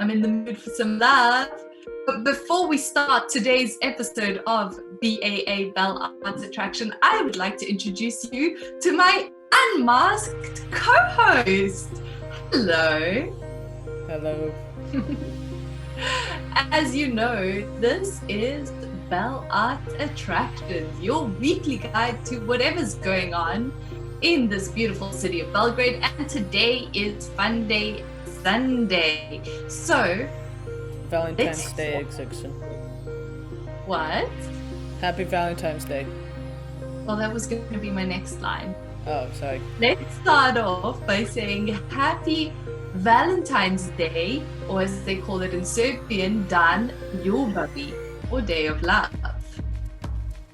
I'm in the mood for some love. But before we start today's episode of BAA Bell Arts Attraction, I would like to introduce you to my unmasked co-host. Hello. Hello. As you know, this is Bell Arts Attractions, your weekly guide to whatever's going on in this beautiful city of Belgrade, and today is Funday Sunday. So, Valentine's Day execution. What? Happy Valentine's Day. Well, that was going to be my next line. Oh, sorry. Let's start off by saying Happy Valentine's Day, or as they call it in Serbian, Dan Ljubavi, or Day of Love.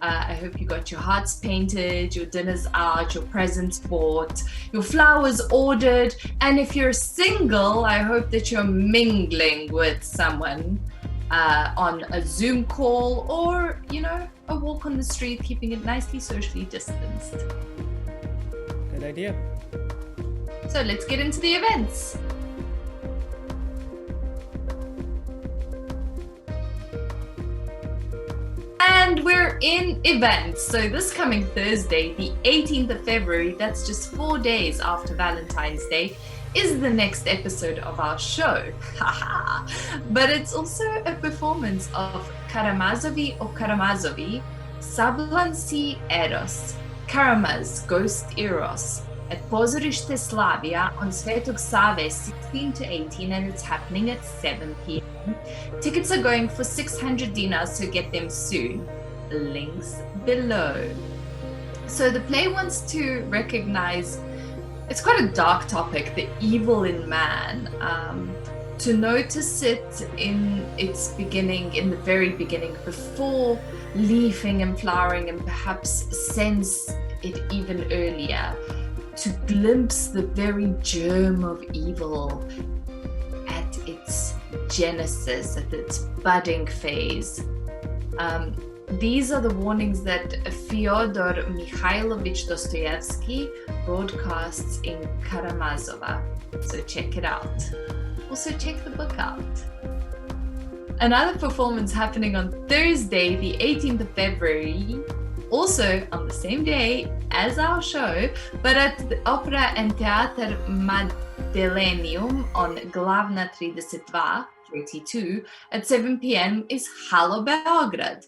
I hope you got your hearts painted, your dinners out, your presents bought, your flowers ordered, and if you're single, I hope that you're mingling with someone on a Zoom call or, a walk on the street, keeping it nicely socially distanced. Good idea. So let's get into the events. And we're in events. So this coming Thursday, the 18th of February, that's just 4 days after Valentine's Day, is the next episode of our show. But it's also a performance of Karamazovi or Karamazovi, Sablasni Eros, Karamaz, Ghost Eros, at Pozorište SLAVIJA on Svetog 16 to 18, and it's happening at 7 p.m. Tickets are going for 600 dinars, so get them soon. Links below. So the play wants to recognize, it's quite a dark topic, the evil in man. To notice it in its beginning, in the very beginning, before leafing and flowering, and perhaps sense it even earlier. To glimpse the very germ of evil at its genesis, at its budding phase. These are the warnings that Fyodor Mikhailovich Dostoevsky broadcasts in Karamazova. So check it out. Also check the book out. Another performance happening on Thursday, the 18th of February, also on the same day as our show, but at the Opera and Teatar Madlenianum on Glavna 32 at 7 p.m. is Hallo, Beograd.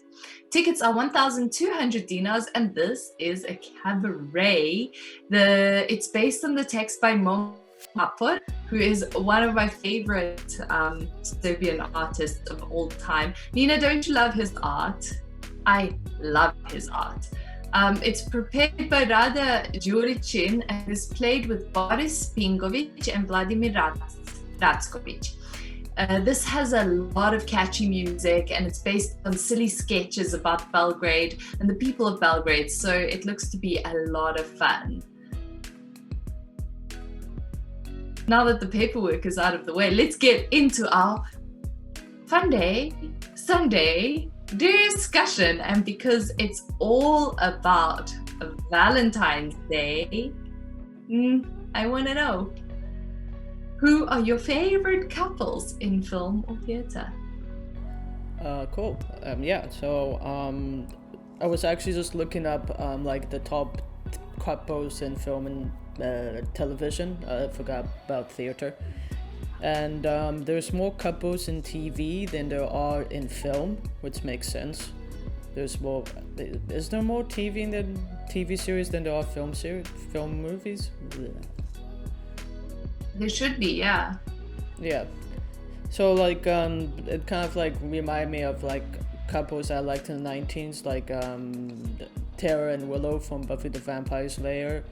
Tickets are 1,200 dinars, and this is a cabaret. It's based on the text by Mo Mapor, who is one of my favorite Serbian artists of all time. Nina, don't you love his art? I love his art. It's prepared by Rada Đurićin and is played with Boris Pingovic and Vladimir Rackovic. This has a lot of catchy music, and it's based on silly sketches about Belgrade and the people of Belgrade, so it looks to be a lot of fun. Now that the paperwork is out of the way, let's get into our Funday Sunday discussion. And because it's all about Valentine's Day, I want to know, who are your favorite couples in film or theater? Cool. So I was actually just looking up the top couples in film and television. I forgot about theater. And there's more couples in TV than there are in film, which makes sense. Is there more TV in the TV series than there are film movies? Blech. There should be, yeah. Yeah. So it kind of remind me of couples I liked in the 90s, Tara and Willow from Buffy the Vampire Slayer.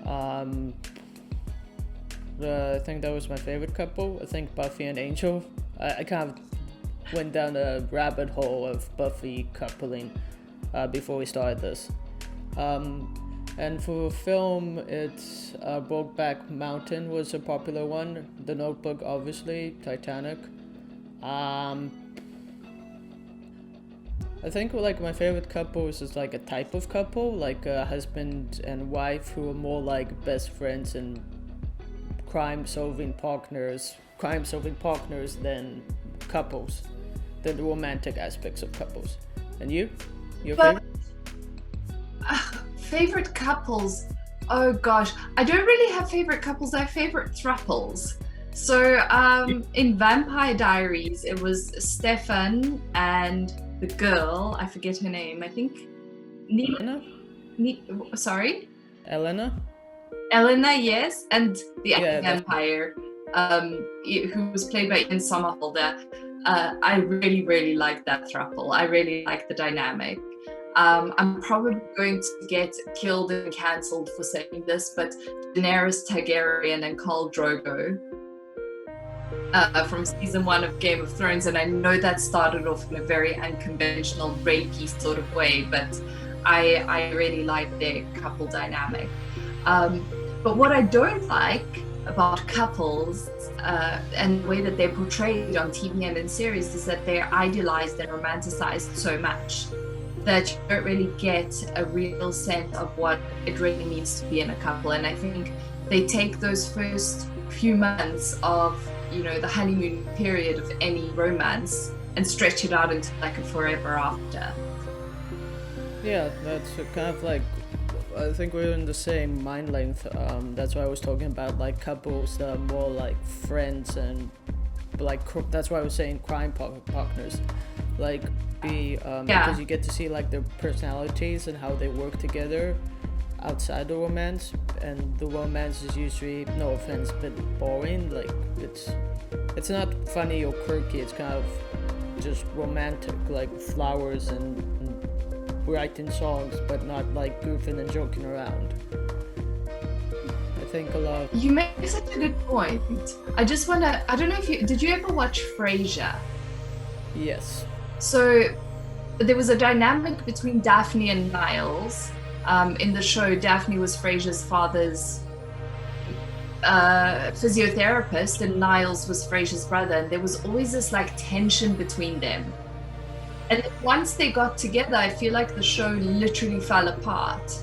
I think that was my favorite couple. I think Buffy and Angel. I kind of went down a rabbit hole of Buffy coupling before we started this. And for film, it's Brokeback Mountain was a popular one. The Notebook, obviously. Titanic. I think my favorite couples is a type of couple, like a husband and wife who are more like best friends and crime-solving partners crime-solving partners than couples, than the romantic aspects of couples. And you? Your favorite? Favorite couples? Oh gosh, I don't really have favorite couples. I have favorite thruples. So in Vampire Diaries, it was Stefan and the girl. I forget her name. I think Elena? Sorry. Elena, yes, and the Yeah, vampire, who was played by Ian Somerhalder. I really, really like that throuple. I really like the dynamic. I'm probably going to get killed and cancelled for saying this, but Daenerys Targaryen and Khal Drogo from season 1 of Game of Thrones, and I know that started off in a very unconventional, rapey sort of way, but I really like their couple dynamic. But what I don't like about couples and the way that they're portrayed on TV and in series is that they're idealized and romanticized so much that you don't really get a real sense of what it really means to be in a couple. And I think they take those first few months of, the honeymoon period of any romance and stretch it out into like a forever after. Yeah, that's kind of like, I think we're in the same mind length. That's why I was talking about like couples that are more like friends and like that's why I was saying crime partners, like because you get to see like their personalities and how they work together outside the romance, and the romance is usually, no offense, but boring. Like it's not funny or quirky. It's kind of just romantic, like flowers and writing songs, but not like goofing and joking around. I think a lot. You make such a good point. I don't know if did you ever watch Frasier? Yes. So there was a dynamic between Daphne and Niles. In the show, Daphne was Frasier's father's physiotherapist, and Niles was Frasier's brother, and there was always this like tension between them. And once they got together, I feel like the show literally fell apart.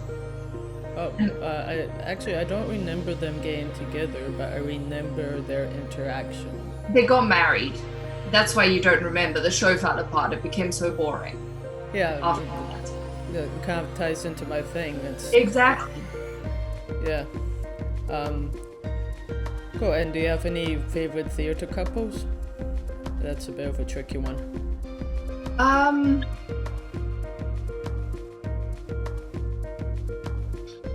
I don't remember them getting together, but I remember their interaction. They got married. That's why you don't remember. The show fell apart. It became so boring. Yeah. After that. That kind of ties into my thing. Exactly. Yeah. Cool. And do you have any favorite theater couples? That's a bit of a tricky one.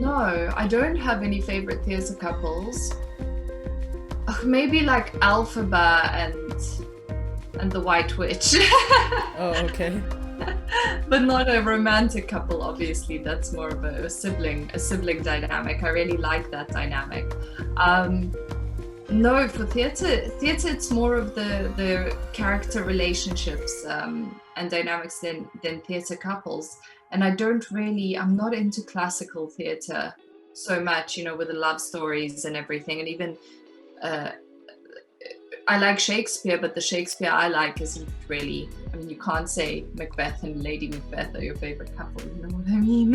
No, I don't have any favorite theater couples. Maybe like Alphaba and the White Witch. Oh, okay. But not a romantic couple, obviously. That's more of a sibling dynamic. I really like that dynamic. No, for theater it's more of the character relationships and dynamics than theater couples. And I'm not into classical theater so much, with the love stories and everything. And even I like Shakespeare, but the Shakespeare I like isn't really, you can't say Macbeth and Lady Macbeth are your favorite couple, you know what I mean?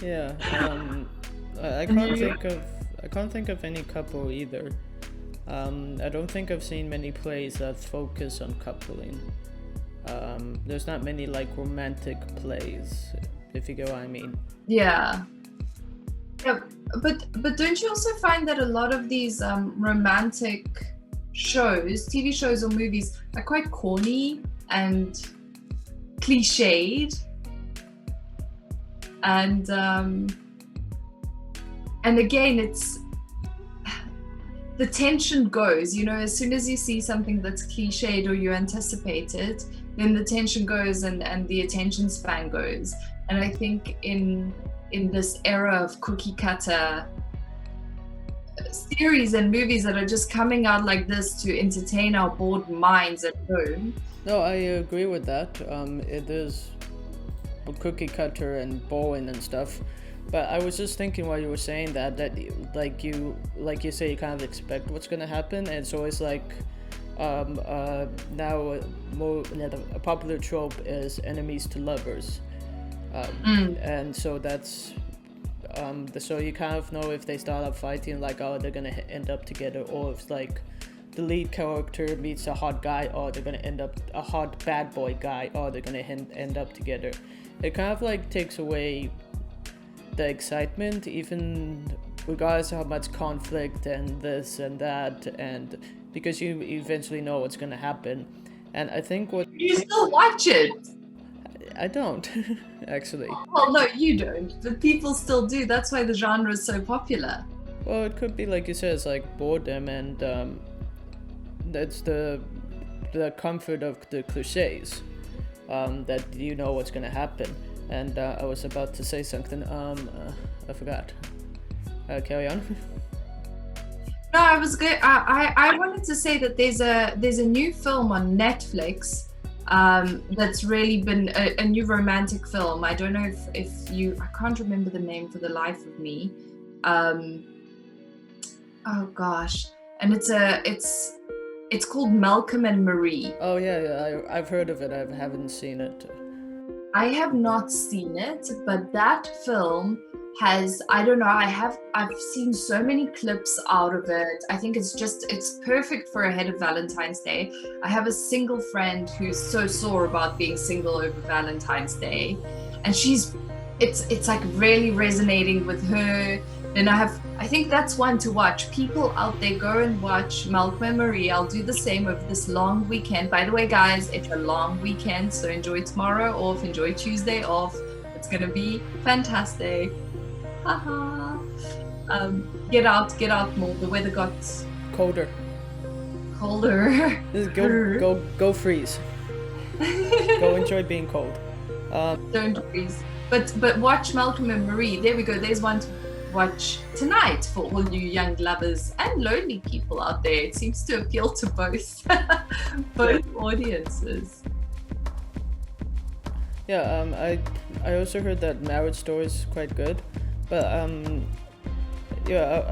Yeah, I can't think of any couple either. I don't think I've seen many plays that focus on coupling. There's not many like romantic plays, if you get what I mean. Yeah, but don't you also find that a lot of these romantic shows, TV shows or movies, are quite corny and cliched, and again, it's the tension goes, as soon as you see something that's cliched or you anticipate it, then the tension goes and the attention span goes. And I think in this era of cookie cutter series and movies that are just coming out like this to entertain our bored minds at home. No, I agree with that. It is cookie cutter and boring and stuff. But I was just thinking while you were saying that like you say, you kind of expect what's gonna happen, and it's always like now a popular trope is enemies to lovers, and so that's So you kind of know if they start up fighting, like, oh, they're gonna end up together, or if like the lead character meets a hot guy, or they're gonna end up a hot bad boy guy, or they're gonna end up together. It kind of like takes away the excitement, even regardless of how much conflict and this and that, and because you eventually know what's gonna happen. And I think what You still watch it? I don't actually. Well, no, you don't, but people still do. That's why the genre is so popular. Well, it could be like you said, it's like boredom, and that's the comfort of the cliches, that you know what's gonna happen. And I was about to say something. I forgot. Carry on. No, I was good. I wanted to say that there's a new film on Netflix that's really been a new romantic film. I don't know if you, I can't remember the name for the life of me. Oh gosh, and it's called Malcolm and Marie. Oh yeah, I've heard of it. I haven't seen it. I have not seen it, but that film has, I don't know, I've seen so many clips out of it. I think it's perfect for ahead of Valentine's Day. I have a single friend who's so sore about being single over Valentine's Day, and it's like really resonating with her. Then I think that's one to watch. People out there, go and watch Malcolm and Marie. I'll do the same over this long weekend. By the way, guys, it's a long weekend, so enjoy tomorrow off, enjoy Tuesday off. It's gonna be fantastic. Haha. Get out more. The weather got colder. Just Go freeze. Go enjoy being cold. Don't freeze. But watch Malcolm and Marie. There we go. There's one to watch tonight for all you young lovers and lonely people out there. It seems to appeal to both audiences. Yeah, I also heard that Marriage Story is quite good, but I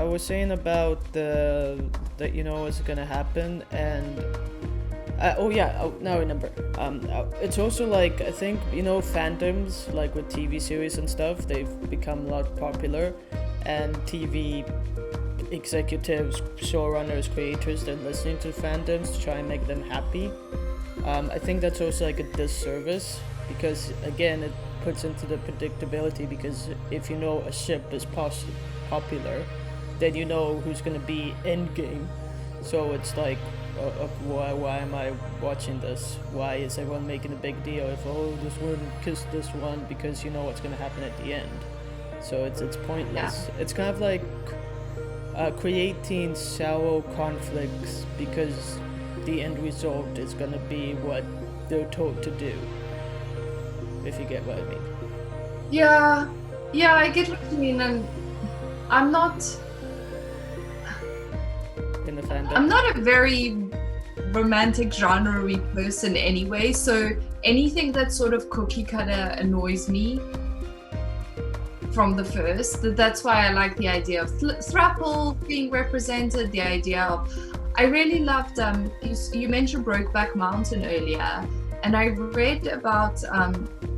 was saying about that you know what's gonna happen, and now I remember. It's also like, I think, you know, fandoms, like with TV series and stuff, they've become a lot popular, and TV executives, showrunners, creators, they're listening to fandoms to try and make them happy. I think that's also like a disservice, because again, it puts into the predictability, because if you know a ship is popular, then you know who's going to be endgame. So it's like, why am I watching this? Why is everyone making a big deal if, oh, this one kissed this one, because you know what's going to happen at the end. So it's pointless. Yeah. It's kind of like creating shallow conflicts because the end result is going to be what they're told to do, if you get what I mean. Yeah, I get what you mean, and I'm not in the fandom. I'm not a very romantic genre-y person anyway, so anything that sort of cookie cutter annoys me from the first. That's why I like the idea of throuple being represented, the idea of, I really loved, you mentioned Brokeback Mountain earlier, and I read about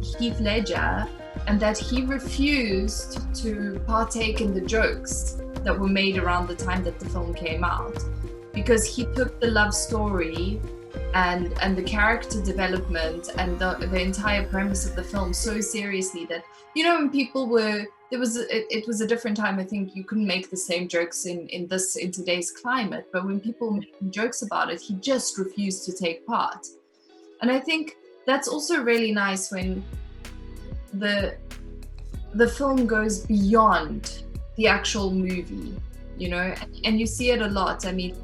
Heath Ledger, and that he refused to partake in the jokes that were made around the time that the film came out, because he took the love story and the character development and the entire premise of the film so seriously that, you know, when people were, it was a different time. I think you couldn't make the same jokes in today's climate, but when people were making jokes about it, he just refused to take part. And I think that's also really nice when the film goes beyond the actual movie, you know, and you see it a lot. I mean,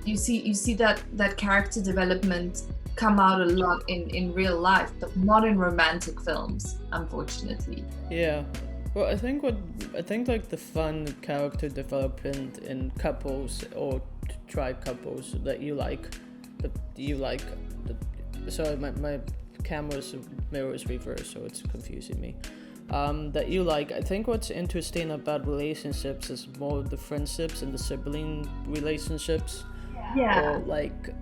you see that character development come out a lot in real life, but not in romantic films, unfortunately. Yeah. Well, I think like the fun character development in couples or tribe couples that you like. Sorry, my camera's mirror is reversed, so it's confusing me. That you like. I think what's interesting about relationships is more the friendships and the sibling relationships. Yeah. Or like,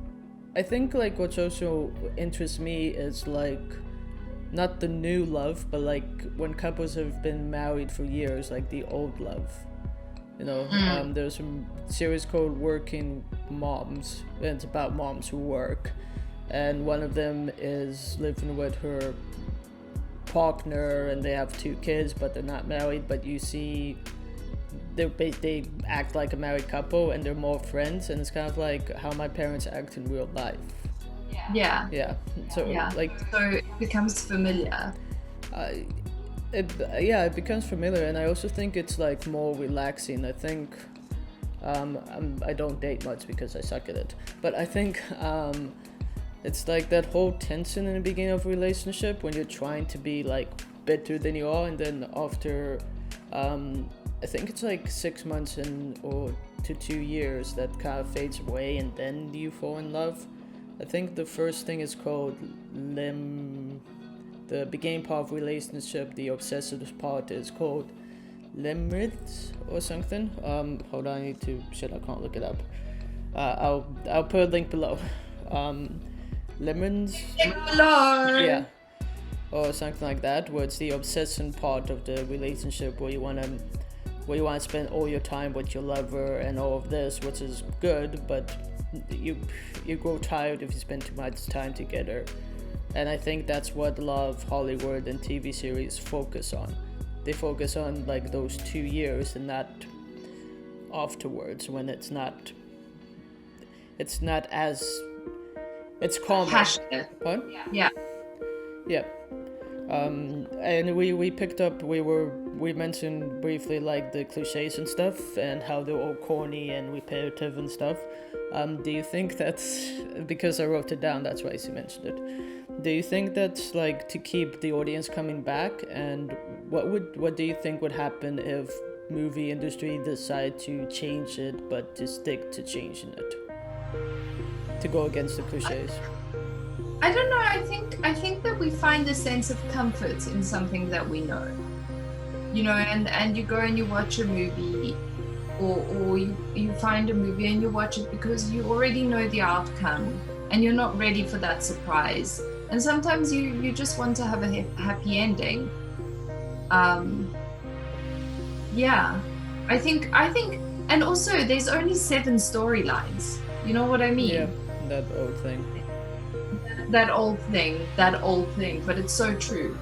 I think like what also interests me is like not the new love, but like when couples have been married for years, like the old love. You know, there's a series called Working Moms, and it's about moms who work, and one of them is living with her partner, and they have 2 kids, but they're not married. But you see, they act like a married couple, and they're more friends, and it's kind of like how my parents act in real life. Yeah. So like, so it becomes familiar. It becomes familiar, and I also think it's like more relaxing. I think I don't date much because I suck at it, but I think it's like that whole tension in the beginning of a relationship when you're trying to be like better than you are, and then after I think it's like 6 months or to 2 years that kind of fades away, and then you fall in love. I think the first thing is called the beginning part of relationship, the obsessive part is called limerence or something. Hold on, I can't look it up. I'll put a link below. Limerence. Yeah. Or something like that, where it's the obsession part of the relationship where you want to spend all your time with your lover and all of this, which is good, but you grow tired if you spend too much time together. And I think that's what a lot of Hollywood and TV series focus on. They focus on like those 2 years and not afterwards, when it's not as, it's calm. Passionate. What? Yeah. And we picked up, we mentioned briefly like the cliches and stuff and how they're all corny and repetitive and stuff. Do you think that's, because I wrote it down, that's why you mentioned it. Do you think that's like to keep the audience coming back? And what do you think would happen if movie industry decide to change it, but to stick to changing it, to go against the cliches? I don't know. I think that we find a sense of comfort in something that we know, you know, and you go and you watch a movie, or you find a movie and you watch it because you already know the outcome and you're not ready for that surprise. And sometimes you just want to have a happy ending. Yeah, I think, and also there's only 7 storylines. You know what I mean? Yeah, that old thing. That old thing, but it's so true.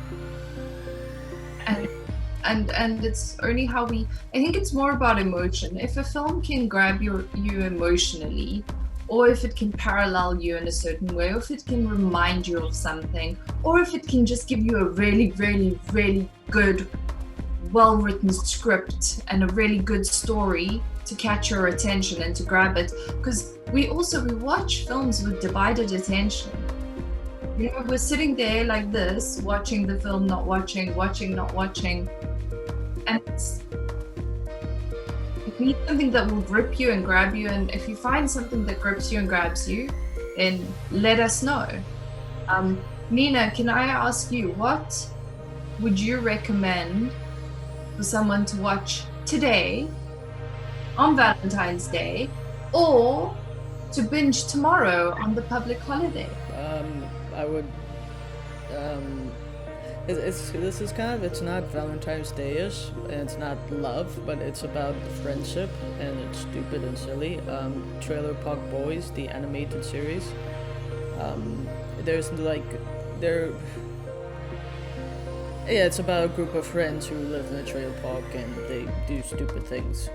And it's only how I think it's more about emotion. If a film can grab you emotionally, or if it can parallel you in a certain way, or if it can remind you of something, or if it can just give you a really, really, really good, well-written script and a really good story to catch your attention and to grab it. Because we watch films with divided attention. You know, we're sitting there like this, watching the film, not watching, not watching. And you need something that will grip you and grab you. And if you find something that grips you and grabs you, then let us know. Nina, can I ask you, what would you recommend for someone to watch today on Valentine's Day, or to binge tomorrow on the public holiday? I would, it's not Valentine's Day-ish, and it's not love, but it's about friendship, and it's stupid and silly. Trailer Park Boys, the animated series. It's about a group of friends who live in a trailer park and they do stupid things.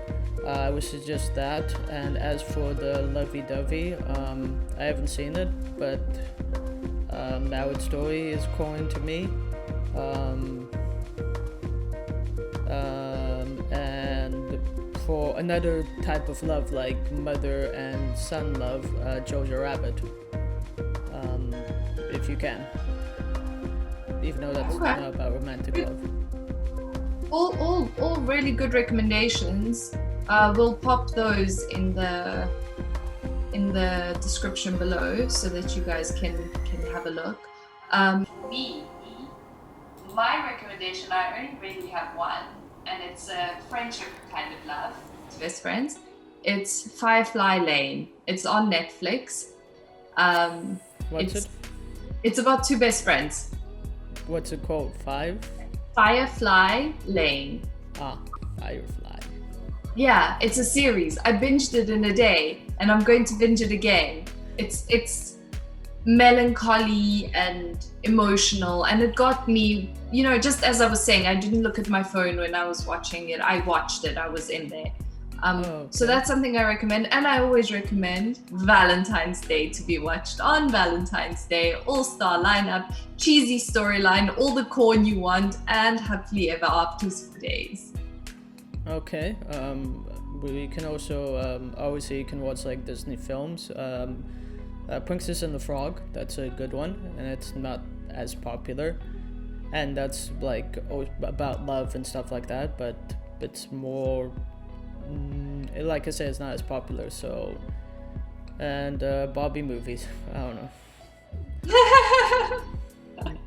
I would suggest that. And as for the lovey-dovey, I haven't seen it, but Marriage Story is calling to me. And for another type of love, like mother and son love, Jojo Rabbit, if you can. Even though that's not about romantic love. All really good recommendations. We'll pop those in the description below so that you guys can have a look. My recommendation, I only really have one, and it's a friendship kind of love to best friends. It's Firefly Lane. It's on Netflix. What's it? It's about 2 best friends. what's it called? Firefly Lane. Firefly. Yeah, it's a series. I binged it in a day, and I'm going to binge it again. It's melancholy and emotional, and it got me, just as I was saying, I didn't look at my phone when I was watching it. I watched it. I was in there. Okay. So that's something I recommend, and I always recommend Valentine's Day to be watched on Valentine's Day. All-star lineup, cheesy storyline, all the corn you want, and happily ever after for days. Okay. We can also obviously you can watch like Disney films. Princess and the Frog, that's a good one, and it's not as popular, and that's like about love and stuff like that, but it's more like I said, it's not as popular. So, and Bobby movies, I don't know.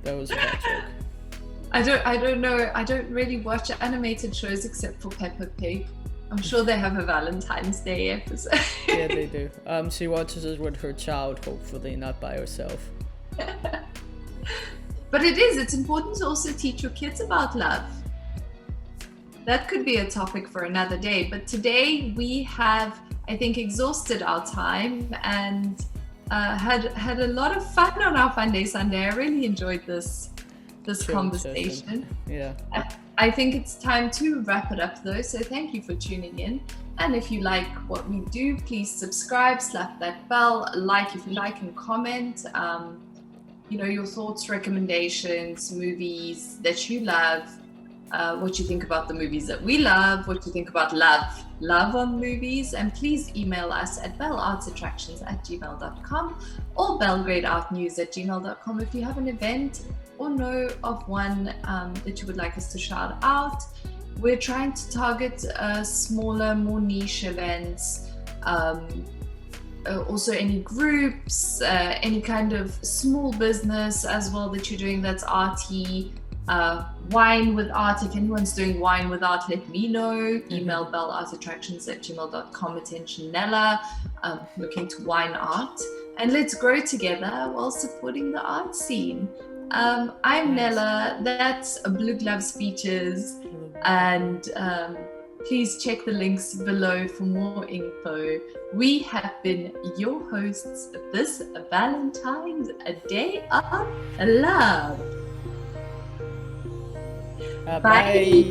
That was a bad joke. I don't know. I don't really watch animated shows except for Peppa Pig. I'm sure they have a Valentine's Day episode. Yeah, they do. She watches it with her child, hopefully, not by herself. But it's important to also teach your kids about love. That could be a topic for another day. But today we have, I think, exhausted our time and had a lot of fun on our Funday Sunday. I really enjoyed this conversation. Yeah. I think it's time to wrap it up though, so thank you for tuning in. And if you like what we do, please subscribe, slap that bell, like if you like, and comment your thoughts, recommendations, movies that you love, what you think about the movies that we love, what you think about love on movies, and please email us at bellartsattractions@gmail.com or belgradeartnews@gmail.com if you have an event or know of one that you would like us to shout out. We're trying to target smaller, more niche events, also any groups, any kind of small business as well that you're doing that's arty. Wine with art, if anyone's doing wine with art, let me know. Email bellartsattractions@gmail.com. Attention Nella, looking to wine art, and let's grow together while supporting the art scene. I'm Nella, that's Blue Glove Speeches, and please check the links below for more info. We have been your hosts this Valentine's Day of Love. Bye. Bye.